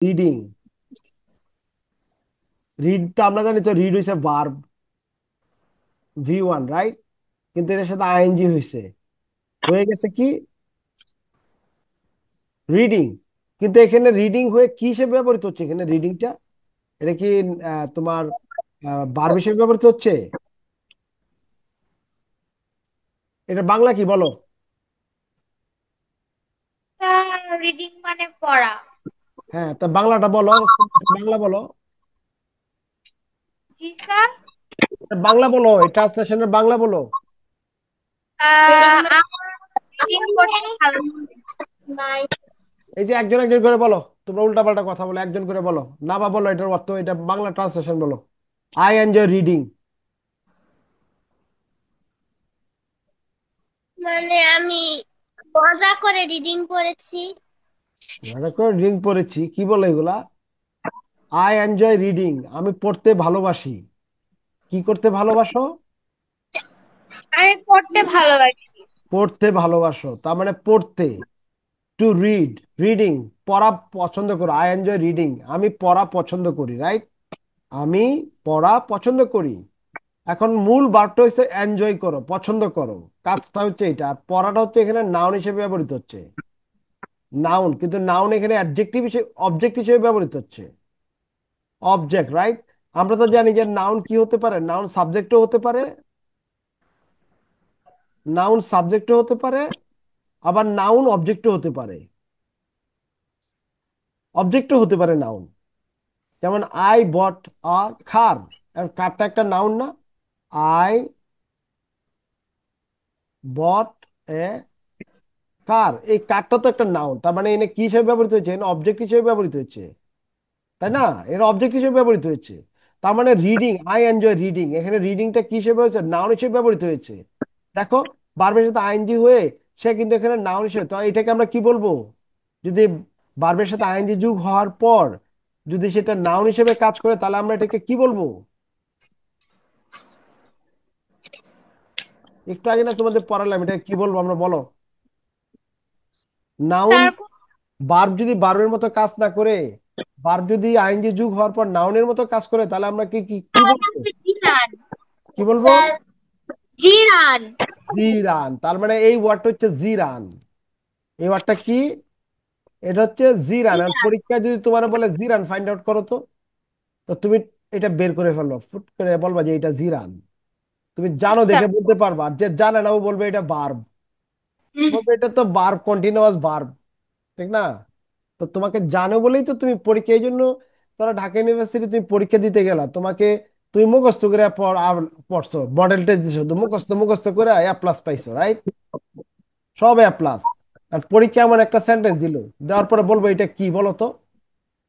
Reading. Read তো আমরা জানি তো, রিড হইছে ভার্ব, V1, রাইট? কিন্তু এটার সাথে আইএনজি হয়েছে, হয়ে গেছে কি রিডিং। কিন্তু এখানে রিডিং হয়ে কি হিসেবে ব্যবহৃত হচ্ছে এখানে রিডিংটা? এটা কি তোমার ভার্ব হিসেবে ব্যবহৃত হচ্ছে? এটা বাংলা কি বলো? স্যার, রিডিং মানে পড়া। হ্যাঁ, তা বাংলাটা বলো, বাংলা বলো। জি স্যার। বাংলা বলো, এই ট্রান্সলেশনের বাংলা বলো। আমার রিডিং পড়তে ভালো লাগে। এই যে একজন একজন করে বলো, তোমরা উল্টাপাল্টা কথা বলো, একজন করে বলো। না বা বলো এটার অর্থ, এটা বাংলা ট্রান্সলেশন বলো। I enjoy reading. মানে আমি মজা করে রিডিং করেছি। রিডিং পড়েছি কি বলে এগুলা? আই এনজয় রিডিং, আমি পড়তে ভালোবাসি। কি করতে ভালোবাসো? আমি পড়তে ভালো লাগে। পড়তে ভালোবাসো, তার মানে পড়তে। টু রিড, রিডিং, পড়া পছন্দ করো। আই এনজয় রিডিং, আমি পড়া পছন্দ করি, রাইট? আমি পড়া পছন্দ করি। এখন মূল বার্বটা হচ্ছে এনজয় করো, পছন্দ করো। কাজটা হচ্ছে এটা, আর পড়াটা হচ্ছে এখানে নাউন হিসেবে ব্যবহৃত হচ্ছে। নাউন, কিন্তু নাউন এখানে অ্যাডজেক্টিভ হিসেবে, অবজেক্ট হিসেবে ব্যবহৃত হচ্ছে। Object, right? আমরা তো জানি যে নাউন কি হতে পারে, নাউন সাবজেক্টও হতে পারে, নাউন সাবজেক্টও হতে পারে, আবার নাউন অবজেক্টও হতে পারে। অবজেক্টও হতে পারে নাউন। যেমন আই বট আ কার, কারটা একটা নাউন না? আই বট এ কার, এই কারটা তো একটা নাউন, তার মানে এনে কি হিসেবে ব্যবহৃত হয়েছে? এনে অবজেক্ট হিসেবে ব্যবহৃত হচ্ছে, তাই না? এর অবজেক্ট হিসেবে ব্যবহৃত হয়েছে। তার মানে রিডিং, আই এনজয় রিডিং, এখানে রিডিংটা কি হিসেবে হয়েছে? নাউন হিসেবে ব্যবহৃত হয়েছে। দেখো, ভার্বের সাথে আইএনজি হয়ে সে কিন্তু এখানে নাউন হিসেবে, তো এটাকে আমরা কি বলবো? যদি ভার্বের সাথে আইএনজি যোগ হওয়ার পর যদি সেটা নাউন হিসেবে কাজ করে, তাহলে আমরা এটাকে কি বলবো? একটু আগে না তোমাদের পড়ালাম, এটা কি বলবো আমরা, বলো। নাউন। স্যার, ভার্ব যদি ভার্বের মতো কাজ না করে, ভার্ব যদি আইএনজি যোগ হওয়ার পর নাউনের মতো কাজ করে, তাহলে আমরা কি কি কি বলবো? জিরান। কি বলবো? স্যার, জিরান। জিরান। তার মানে এই ওয়ার্ডটা হচ্ছে জিরান। এই ওয়ার্ডটা কি? এটা হচ্ছে জিরান। আর পরীক্ষায় যদি তোমার বলে জিরান ফাইন্ড আউট করো, তো তো তুমি এটা বের করে ফেলবা, ফুট করে বলবা যে এটা জিরান। তুমি জানো আচ্ছা। দেখে বলতে পারবা, আর যে জানে না ও বলবে এটা ভার্ব। বলবে এটা তো ভার্ব, কন্টিনিউয়াস ভার্ব, ঠিক না? তো তোমাকে জানো বলেই তো তুমি পরীক্ষা, এই জন্য তোরা ঢাকা ইউনিভার্সিটি তুমি পরীক্ষা দিতে গেলা, তোমাকে তুমি মুখস্থ করে পড়ছো, মডেল টেস্ট দিছো, তো মুখস্থ মুখস্থ করে এ প্লাস পাইছো, রাইট? সব এ প্লাস। আর পরীক্ষা এমন একটা সেন্টেন্স দিল, দেওয়ার পরে বলবো এটা কি বলো তো?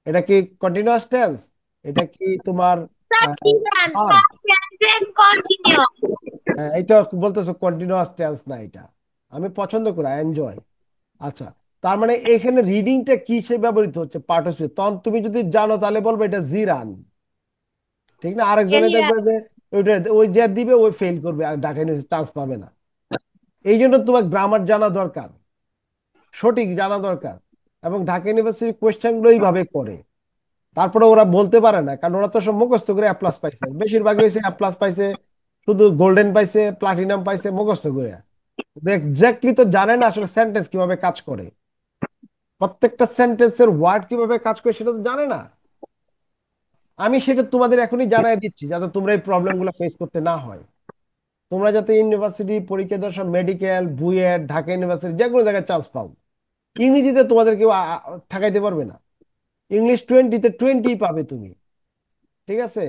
এটা কি কন্টিনিউয়াস টেন্স? এটা কি তোমার স্যার, জিরান। ভার্ব? Present continue. এইটা বলতেছো কন্টিনিউয়াস টেন্স না এটা। আমি পছন্দ করি, এনজয়। আচ্ছা, তার মানে এখানে রিডিংটা কি সে ব্যবহৃত হচ্ছে পার্টিসিপেট, তখন তুমি যদি জানো তাহলে বলবে এটা জিরান, ঠিক না? আরেকজনে দেখবে জিরান। যে ওইটা, ওই যে দিবে ওই ফেল করবে, আর ঢাকা ইউনিভার্সিটি চান্স পাবে না। এই জন্য তোমার গ্রামার জানা দরকার, সঠিক জানা দরকার। এবং ঢাকা ইউনিভার্সিটির কোয়েশ্চেন গুলো এইভাবে করে। তারপরে ওরা বলতে পারে না, কারণ ওরা তো সব মুখস্থ করে এ প্লাস পাইছে, বেশিরভাগই হয়েছে এ প্লাস পাইছে, শুধু গোল্ডেন পাইছে, প্লাটিনাম পাইছে মুখস্থ করে। এক্স্যাক্টলি তো জানে না আসলে সেন্টেন্স কিভাবে কাজ করে, প্রত্যেকটা সেন্টেন্সের ওয়ার্ড কিভাবে কাজ করে সেটা তো জানে না। আমি সেটা তোমাদের এখনই জানাই দিচ্ছি, যাতে তোমরা এই প্রবলেম গুলো ফেস করতে না হয়। তোমরা যাতে ইউনিভার্সিটি পরীক্ষা দেওয়ার সময় মেডিকেল, বুয়েট, ঢাকা ইউনিভার্সিটি যে কোনো জায়গায় চান্স পাও, ইংরেজিতে তোমাদের কেউ ঠেকাইতে পারবে না। ইংলিশ 20-তে 20 পাবে তুমি, ঠিক আছে?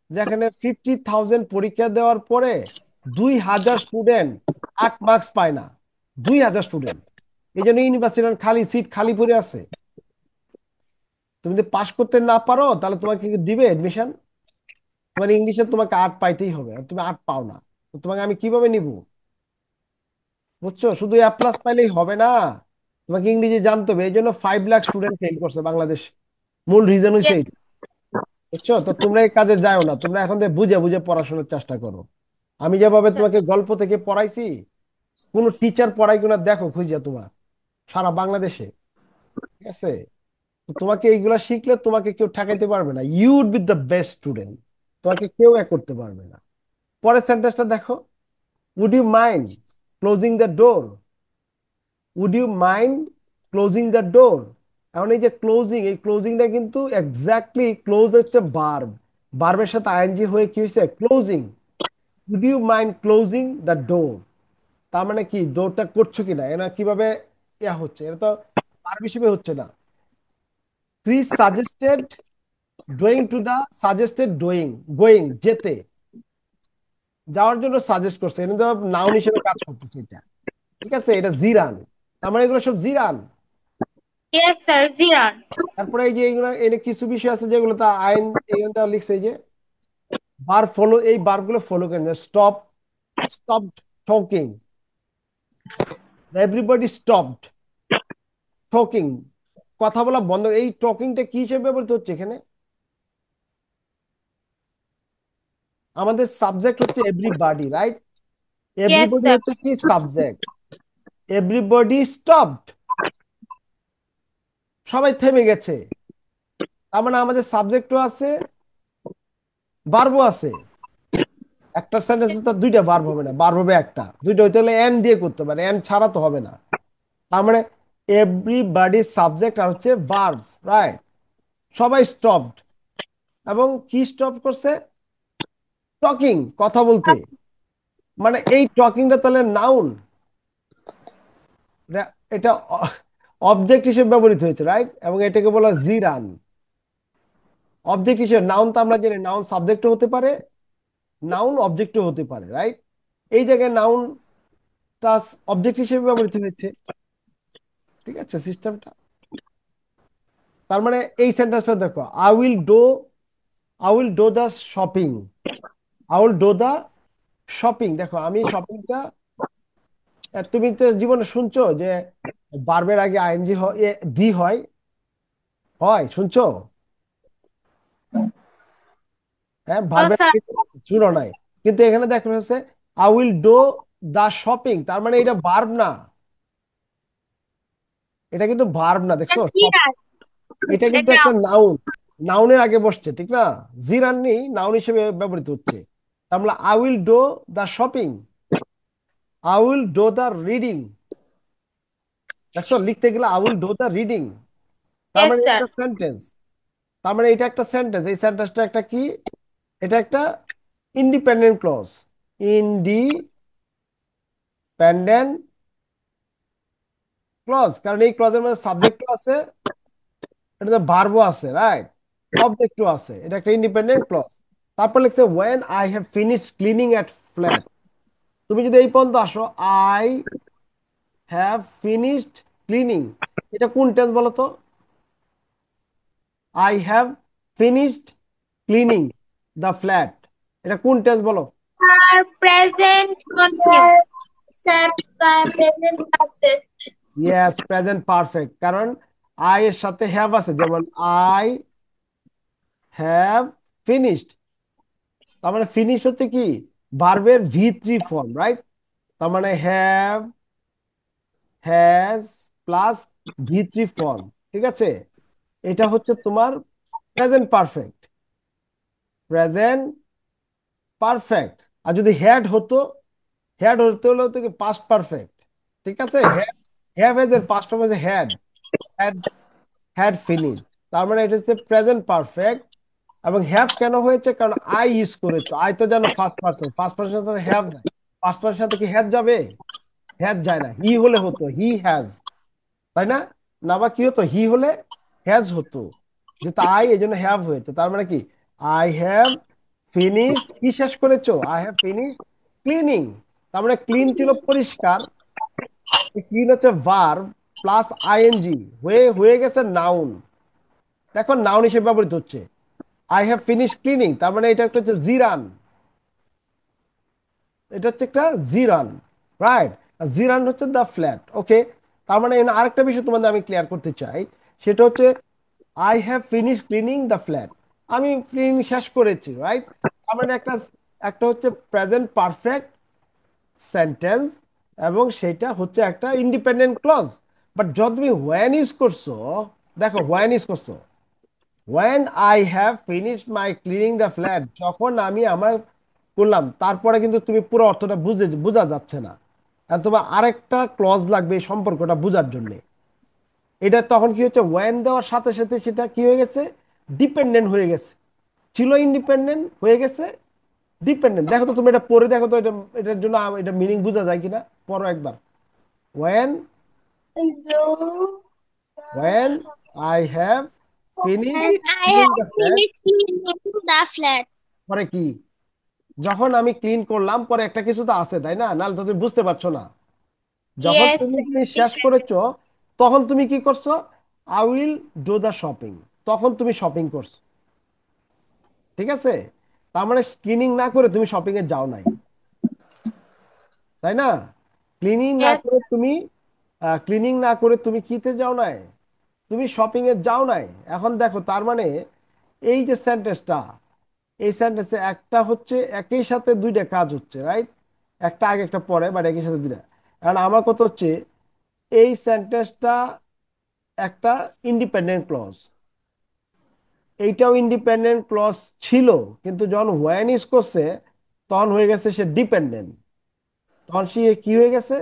যেখানে 50,000 পরীক্ষা দেওয়ার পরে 2,000 স্টুডেন্ট 8 মার্কস পায় না। 2,000 স্টুডেন্ট, এই জন্য ইউনিভার্সিটির খালি সিট খালি পড়ে আছে। তুমি যদি পাশ করতে না পারো তাহলে তোমাকে কি দিবে এডমিশন? তোমার ইংলিশে তোমাকে 8 পাইতেই হবে, আর তুমি 8 পাও না, তো তোমাকে আমি কিভাবে নিব? বুঝছো? শুধু এ প্লাস পাইলেই হবে না, তোমাকে ইংরেজি জানতে হবে। এই জন্য 5 লাখ স্টুডেন্ট ফেল করছে বাংলাদেশ। মূল রিজন হয়েছে এইটা। বুঝছো? তো তোমরা এই কাজে যাও না, তোমরা এখন থেকে বুঝে বুঝে পড়াশোনার চেষ্টা করো। আমি যেভাবে তোমাকে গল্প থেকে পড়াইছি, কোন টিচার পড়াই কিনা দেখো খুঁজে তোমার, সারা বাংলাদেশে, ঠিক আছে? তো তোমাকে এইগুলা শিখলে তোমাকে কেউ ঠেকাইতে পারবে না, you would be the best student, তোমাকে কেউ করতে পারবে না। পরের সেন্টেন্সটা দেখো, would you mind closing the door, would you mind closing the door. এখন এই যে ক্লোজিং, এই ক্লোজিংটা কিন্তু এক্স্যাক্টলি, ক্লোজ হচ্ছে ভার্ব, ভার্বের সাথে আইএনজি হয়ে কি হয়েছে closing. Would you mind closing the door, তার মানে কি ডোরটা করছো কিনা, এরা কিভাবে হচ্ছে, এটা তো ভার্ব হিসেবে হচ্ছে না। Chris suggested doing to the, suggested doing, going যেতে, যাওয়ার জন্য সাজেস্ট করছে, এটা তো নাউন হিসেবে কাজ করতেছে এটা। ঠিক আছে, এটা জিরান, তার মানে এগুলো সব জিরান। Yes, sir. Ziran. তারপরে এই যে এইগুলো এনে কিছু বিষয় আছে যেগুলো তা আইন এইখানটা লিখছে, এই যে বার ফলো, এই বারগুলো ফলো করেন, stop, stopped talking, everybody stopped talking, কথা বলা বন্ধ। এই টকিংটা কি হিসেবে ব্যবহৃত হচ্ছে এখানে? আমাদের সাবজেক্ট হচ্ছে everybody, right? Yes, everybody sir. হচ্ছে কি সাবজেক্ট, এভরিবডি স্টপড, সবাই থেমে গেছে, তার মানে আমাদের সাবজেক্টও আছে, ভার্বও আছে। একটা সেন্টেন্সে তো দুইটা ভার্ব হবে না, ভার্ব হবে একটা, দুইটা হইতে হলে এন দিয়ে করতে পারে, এন ছাড়া তো হবে না। তার মানে এভরিবডি সাবজেক্ট আর হচ্ছে ভার্বস, রাইট? সবাই স্টপড, এবং কি স্টপ করছে? টকিং, কথা বলতে। মানে এই টকিংটা তাহলে নাউন, এটা অবজেক্ট হিসেবে ব্যবহৃত হয়েছে, রাইট? এবং এটাকে বলা জিরান, অবজেক্ট হিসেবে। নাউন তো আমরা জানি নাউন সাবজেক্টও হতে পারে, নাউন অবজেক্টও হতে পারে, রাইট? এই জায়গায় নাউনটা অবজেক্ট হিসেবে ব্যবহৃত হয়েছে। ঠিক আছে সিস্টেমটা। তার মানে এই সেন্টেন্সটা দেখো, I will do the shopping, I will do the shopping. দেখো আমি শপিংটা, তুমি তো জীবনে শুনছো যে বার্বের আগে আইএনজি দি হয়, হয় শুনছো? হ্যাঁ, No, ভার্বের sir. আগে শুনো নাই, কিন্তু এখানে দেখো হচ্ছে I will do the shopping, তার মানে এটা ভার্ব না, এটা কিন্তু ভার্ব না, দেখছো? Ziran. এটা The কিন্তু একটা noun. নাউন, নাউনের আগে বসছে, ঠিক না? জিরাননি নাউন হিসেবে ব্যবহৃত হচ্ছে। তার মানে I will do the shopping, I will do the reading, দেখছো লিখতে গেলে I will do the reading, তার Yes, মানে sir. একটা সেন্টেন্স। তার মানে এটা একটা সেন্টেন্স, এই সেন্টেন্সটা একটা কি, এটা একটা ইন্ডিপেন্ডেন্ট ক্লজ, ইন্ডিপেন্ডেন্ট ক্লজ, কারণ এই ক্লজের মধ্যে সাবজেক্টও আছে, এটাতে ভার্বও আছে, রাইট? অবজেক্টও আছে, এটা একটা ইন্ডিপেন্ডেন্ট ক্লজ। তারপর লিখছে when I have finish cleaning at flat, তুমি যদি এই পর্যন্ত আসো, আই হ্যাভ ফিনিশড ক্লিনিং, এটা কোন টেন্স বলো তো? I have finished cleaning the flat, এটা কোন টেন্স বলো? Sir, present continuous. Sir, present perfect. Yes, present perfect, কারণ আই এর সাথে হ্যাভ আছে, যেমন আই হ্যাভ ফিনিশড, তার মানে ফিনিশ হচ্ছে কি ভার্বের ভি3 ফর্ম, রাইট? তার মানে হ্যাভ, হ্যাজ প্লাস ভি3 ফর্ম, ঠিক আছে? এটা হচ্ছে তোমার প্রেজেন্ট পারফেক্ট, প্রেজেন্ট পারফেক্ট। আর যদি হ্যাড হতো, হ্যাড হতে হলে হতো কি পাস্ট পারফেক্ট, ঠিক আছে? হ্যাড, হ্যাভ এর পাস্ট ফর্ম হচ্ছে হ্যাড, হ্যাড, হ্যাড ফিনিশ, তার মানে এটা হচ্ছে প্রেজেন্ট পারফেক্ট। এবং হ্যাভ কেন হয়েছে? কারণ আই ইউজ করেছো, আই তো জানো ফার্স্ট পার্সন, ফার্স্ট পার্সন সাথে হ্যাভ নাই, ফার্স্ট পার্সন সাথে কি হ্যাভ যাবে? হ্যাভ যায় না। হি হলে হতো হি হ্যাজ, তাই না? না বা কি হতো, হি হলে হ্যাজ হতো, যেহেতু আই এই জন্য হ্যাভ হয়েছে। তার মানে কি আই হ্যাভ ফিনিশড, কি শেষ করেছো? আই হ্যাভ ফিনিশড ক্লিনিং, তার মানে ক্লিন ছিল পরিষ্কার, ক্লিন হচ্ছে ভার্ব প্লাস আইএনজি, হয়ে হয়ে গেছে নাউন। দেখো নাউন হিসেবে ব্যবহৃত হচ্ছে, আই হ্যাভ ফিনিশ ক্লিনিং, তার মানে এটা একটা হচ্ছে জিরান, এটা হচ্ছে একটা জিরান, রাইট? জিরান হচ্ছে দ্য ফ্ল্যাট, ওকে। তার মানে এখানে আরেকটা বিষয় তোমাদের আমি ক্লিয়ার করতে চাই, সেটা হচ্ছে I have finish cleaning the flat, আমি ক্লিনিং শেষ করেছি, রাইট? তার মানে একটা, একটা হচ্ছে প্রেজেন্ট পারফেক্ট সেন্টেন্স, এবং সেটা হচ্ছে একটা ইন্ডিপেন্ডেন্ট ক্লজ। বাট যখন তুমি ওয়েন ইউজ করছো, দেখো হোয়েন ইউজ করছো, when I have finished my cleaning the flat, যখন আমি আমার করলাম, তারপরে কিন্তু তুমি পুরো অর্থটা বোঝা যাচ্ছে না। আর তোমার আরেকটা ক্লজ লাগবে এই সম্পর্কটা বোঝার জন্য। এটা তখন কি হচ্ছে, when দেওয়ার সাথে সাথে সেটা কি হয়ে গেছে, ডিপেন্ডেন্ট হয়ে গেছে। ছিল ইন্ডিপেন্ডেন্ট, হয়ে গেছে ডিপেন্ডেন্ট। দেখো তো তুমি এটা পড়ে দেখো তো, এটা এটার জন্য এটা মিনিং বোঝা যায় কিনা, পড়ো একবার। when when I have finished And I cleaning have the flat, finished cleaning the flat. পরে কি, যখন আমি ক্লিন করলাম পরে একটা কিছু তো আছে তাই না, নাহলে তো তুমি বুঝতে পারছো না। যখন Yes. তুমি ক্লিন শেষ করেছো, তখন তুমি কি করছো, I will do the shopping, তখন তুমি শপিং করছো। ঠিক আছে, তার মানে ক্লিনিং না করে তুমি শপিং এ যাও নাই, তাই না? ক্লিনিং না Yes. করে তুমি ক্লিনিং না করে তুমি কিতে যাও নাই, তুমি শপিং এ যাও নাই। এখন দেখো তার মানে এই যে সেন্টেন্সটা, এই সেন্টেন্সে একটা হচ্ছে একই সাথে দুইটা কাজ হচ্ছে, রাইট? একটা আগে একটা পরে, বাট একই সাথে দুইটা। কারণ আমার কথা হচ্ছে এই সেন্টেন্সটা একটা ইন্ডিপেন্ডেন্ট ক্লজ, এইটাও ইন্ডিপেন্ডেন্ট ক্লজ ছিল, কিন্তু যখন হোয়েন ইউজ করছে তখন হয়ে গেছে সে ডিপেন্ডেন্ট, তখন সে কি হয়ে গেছে,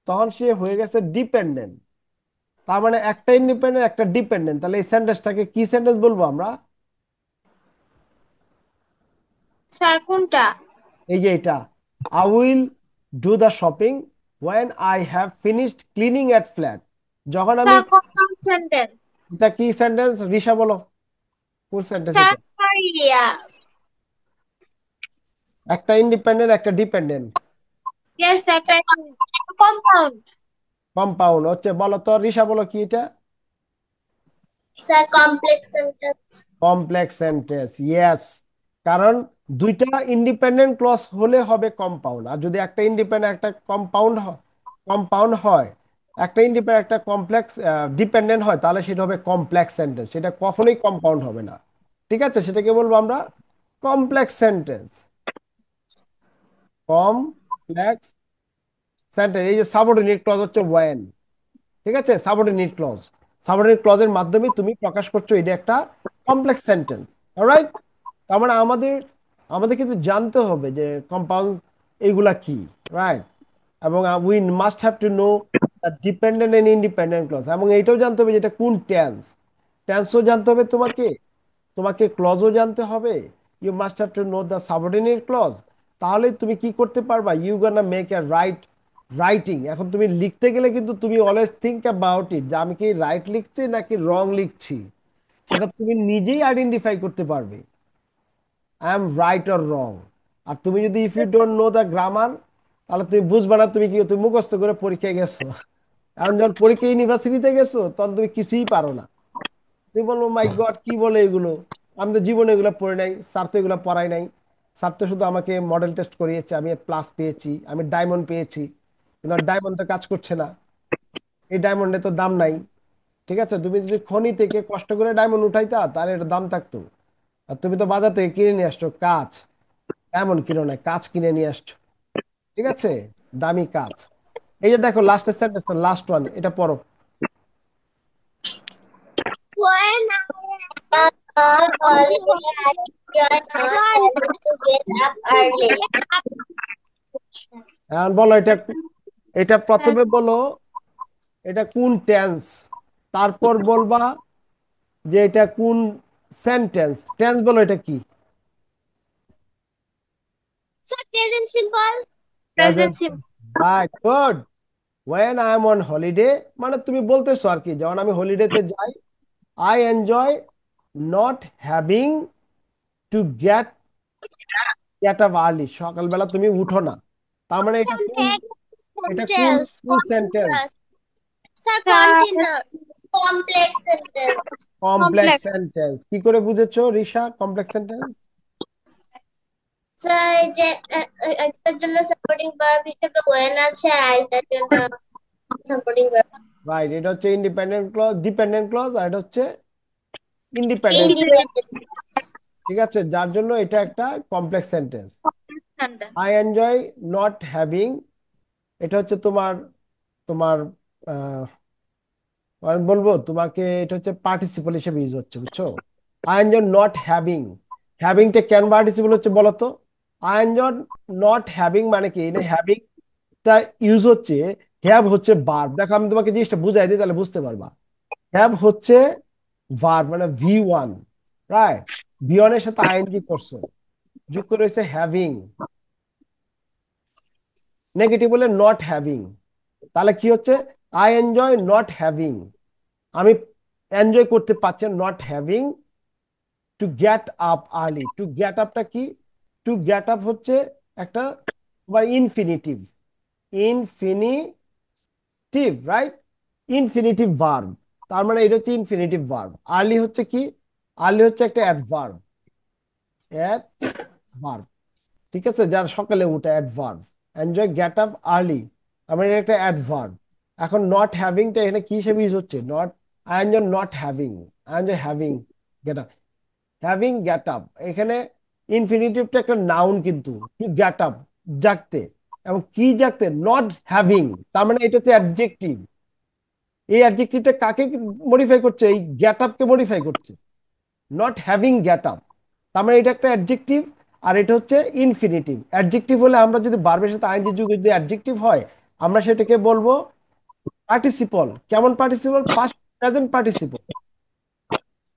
তখন সে হয়ে গেছে ডিপেন্ডেন্ট। তার মানে একটা ইন্ডিপেন্ডেন্ট একটা ডিপেন্ডেন্ট, তাহলে এই সেন্টেন্সটাকে কি সেন্টেন্স বলবো আমরা? স্যার কোনটা? এই যে এটা, I will do the shopping when I have finished cleaning at flat, যখন আমি। Sir compound sentence. এটা কি সেন্টেন্স রিশা বলো, কোন সেন্টেন্স স্যার এটা? ইয়া। একটা ইন্ডিপেন্ডেন্ট একটা ডিপেন্ডেন্ট, ইয়েস, একটা কম্পাউন্ড। কম্পাউন্ড হচ্ছে, বলো তো রিশা বলো কি এটা? Sir complex sentence. Complex sentence, yes. কারণ দুইটা ইন্ডিপেন্ডেন্ট ক্লজ হলে হবে কম্পাউন্ড, আর যদি একটা ইন্ডিপেন্ডেন্ট একটা কম্পাউন্ড হয়, কম্পাউন্ড হয়, একটা ইন্ডিপেন্ডেন্ট একটা কমপ্লেক্স ডিপেন্ডেন্ট হয়, তাহলে সেটা হবে কমপ্লেক্স সেন্টেন্স, সেটা কখনোই কম্পাউন্ড হবে না। ঠিক আছে, সেটাকে বলবো আমরা কমপ্লেক্স সেন্টেন্স, কমপ্লেক্স সেন্টেন্স। এই যে সাবঅর্ডিনেট ক্লজ হচ্ছে ওয়েন, ঠিক আছে, সাবঅর্ডিনেট ক্লজ, সাবঅর্ডিনেট ক্লজের মাধ্যমে তুমি প্রকাশ করছো এটা একটা কমপ্লেক্স সেন্টেন্স। অলরাইট, তার মানে আমাদের আমাদের কিন্তু জানতে হবে যে কম্পাউন্ড এইগুলা কি, রাইট? এবং we must have to know dependent and independent clause, এবং এইটাও জানতে হবে যেটা কোন টেন্স, টেন্সও জানতে হবে তোমাকে, তোমাকে ক্লজও জানতে হবে। You must have to know the subordinate clause, তাহলে তুমি কি করতে পারবা, you gonna make a right writing. এখন তুমি লিখতে গেলে কিন্তু তুমি অলওয়েজ থিঙ্ক অ্যাবাউট ইট, যে আমি কি রাইট লিখছি নাকি রং লিখছি, সেটা তুমি নিজেই আইডেন্টিফাই করতে পারবে, I am right or wrong. আর তুমি যদি if you don't know the grammar, তাহলে তুমি বুঝবে না তুমি কি, তুমি মুখস্থ করে পরীক্ষায় গেছো, এখন যখন পরীক্ষা ইউনিভার্সিটিতে গেছো তখন তুমি কিছুই পারো না, তুমি বলবো মাই গড কি বলে এগুলো, আমি তো জীবনে এগুলো পড়ে নাই, স্যার তো এগুলো পড়াই নাই, স্যার তো শুধু আমাকে মডেল টেস্ট করিয়েছে, আমি প্লাস পেয়েছি, আমি ডায়মন্ড পেয়েছি, কিন্তু ডায়মন্ড তো কাজ করছে না, এই ডায়মন্ডে তো দাম নাই। ঠিক আছে, তুমি যদি খনি থেকে কষ্ট করে ডায়মন্ড উঠাইতা তাহলে এর দাম থাকতো, আর তুমি তো বাজার থেকে কিনে নিয়ে আসছো কাঁচ, ডায়মন্ড কিনো না, কাঁচ কিনে নিয়ে আসছো। ঠিক আছে, দামি কাঁচ। এই যে দেখো লাস্টের সেন্টেন্স, লাস্ট ওয়ান, এটা পড়ো। When I am on holiday, I enjoy not having to get up early. এখন বলো এটা, এটা প্রথমে বলো এটা কোন টেন্স, তারপর বলবা যে এটা কোন সেন্টেন্স, টেন্স বলো এটা কি? So present simple. Present, Present simple. Right, good. When I am on holiday, মানে তুমি বলতেছো আর কি, যখন আমি হলিডেতে যাই, I enjoy not having to get up early, সকালবেলা তুমি উঠো না, তার মানে এটা কোন, এটা কোন Sentence. কোন sentence? Continuous. Sir, continuous. Complex sentence. Complex Complex. Sentence, কি করে বুঝেছো রিশা কমপ্লেক্স সেন্টেন্স? স্যার এই যে একটার জন্য সাপোর্টিং ভার্ব হিসেবে when আছে আর আরেকটার জন্য সাপোর্টিং ভার্ব রাইট, এটা হচ্ছে ইন্ডিপেন্ডেন্ট ক্লজ, ডিপেন্ডেন্ট ক্লজ, আর এটা হচ্ছে ইন্ডিপেন্ডেন্ট। ইন্ডিপেন্ডেন্ট ঠিক আছে, যার জন্য এটা একটা complex sentence. I sentence. Enjoy not having, এটা হচ্ছে তোমার তোমার আমি বলবো তোমাকে, এটা হচ্ছে পার্টিসিপল হিসেবে ইউজ হচ্ছে, বুঝছো? I enjoy not having. হ্যাভিংটা কেন পার্টিসিপল হচ্ছে বলো তো? আই এনজয় নট হ্যাভিং মানে কি, হ্যাভিংটা ইউজ হচ্ছে, হ্যাভ হচ্ছে ভার্ব। দেখো আমি তোমাকে জিনিসটা বুঝাই দিই, তাহলে বুঝতে পারবা। হ্যাভ হচ্ছে ভার্ব, মানে V1, রাইট? V1 এর সাথে আইএনজি করছো, যুক্ত রয়েছে হ্যাভিং। নেগেটিভ বলে নট হ্যাভিং। তাহলে কি হচ্ছে? আই এনজয় নট হ্যাভিং, আমি এনজয় করতে পারছি not having to get up early. To get আপটা কি? টু গেট আপ হচ্ছে একটা তোমার infinitive, infinitive, right? Infinitive verb. তার মানে এটা হচ্ছে ইনফিনিটিভ ভার্ব। আর্লি হচ্ছে কি? আর্লি হচ্ছে একটা অ্যাডভার্ব, অ্যাডভার্ব। ঠিক আছে, যার সকালে উঠে, adverb. Enjoy gate up early, আমার এটা একটা অ্যাডভার্ব। এখন নট হ্যাভিংটা এখানে কি হিসেবে ইউজ হচ্ছে? Not, I enjoy not having, I enjoy having get up. Having get up, এখানে ইনফিনিটিভটা একটা নাউন কিন্তু। টু গেট আপ, জাগতে। এবং কি জাগতে? Not having. তার মানে এটা হচ্ছে অ্যাডজেক্টিভ। এই অ্যাডজেক্টিভটা কাকে মডিফাই করছে? এই গেট আপকে মডিফাই করছে। নট হ্যাভিং গেট আপ, তার মানে এটা একটা অ্যাডজেক্টিভ। আর এটা হচ্ছে ইনফিনিটিভ। অ্যাডজেক্টিভ হলে আমরা যদি ভার্বের সাথে আইএনজি যুগে যদি অ্যাডজেক্টিভ হয়, আমরা সেটাকে বলবো পার্টিসিপল। কেমন participle? Past present participle.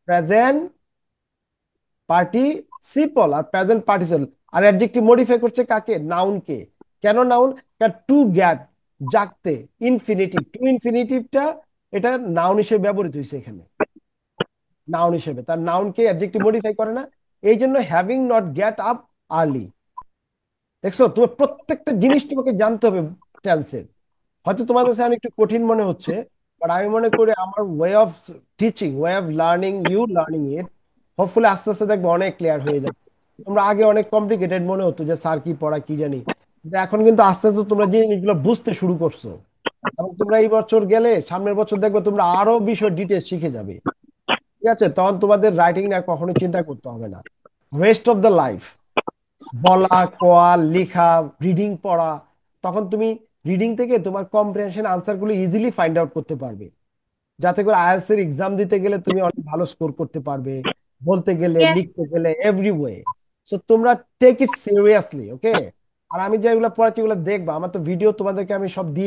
Present participle আর প্রেজেন্ট পার্টিসিপল। আর অ্যাডজেক্টিভ মডিফাই করছে কাকে? নাউনকে। কেন নাউন? টু গেট, জাগতে। ইনফিনিটিভ, টু ইনফিনিটিভটা এটা নাউন হিসেবে ব্যবহৃত হয়েছে এখানে, নাউন হিসেবে। তার নাউনকে অ্যাডজেক্টিভ মডিফাই করে না। এই জন্য having not get up early. দেখছো, তোমার প্রত্যেকটা জিনিস তোমাকে জানতে হবে টেন্সের। হয়তো তোমার কাছে আমি একটু কঠিন মনে হচ্ছে, বাট আমি মনে করি আমার way of teaching, way of learning, you learning it, hopefully আস্তে আস্তে দেখবো অনেক ক্লিয়ার হয়ে যাচ্ছে। তোমরা আগে অনেক কমপ্লিকেটেড মনে হতো, যে স্যার কি পড়া কি জানি, কিন্তু এখন কিন্তু আস্তে আস্তে তোমরা জিনিসগুলো বুঝতে শুরু করছো। এবং তোমরা এই বছর গেলে সামনের বছর দেখবে তোমরা আরো বিষয় ডিটেলস শিখে যাবে। ঠিক আছে, তখন তোমাদের রাইটিং নিয়ে আর কখনো চিন্তা করতে হবে না। রেস্ট অফ দ্য লাইফ, বলা, কোয়া, লেখা, রিডিং পড়া, তখন তুমি রিডিং থেকে তোমার কম্প্রিহেনশন আনসার গুলো ইজিলি ফাইন্ড আউট করতে পারবে, যাতে করে আইএলটিএস এর এক্সাম দিতে গেলে তুমি অনেক ভালো স্কোর করতে পারবে, বলতে গেলে, Yes. লিখতে গেলে, এভরি ওয়ে। সো তোমরা টেক ইট সিরিয়াসলি, ওকে? আর আমি যেগুলো পড়াচ্ছি ওগুলো দেখবা, আমার তো ভিডিও তোমাদেরকে আমি সব দিয়ে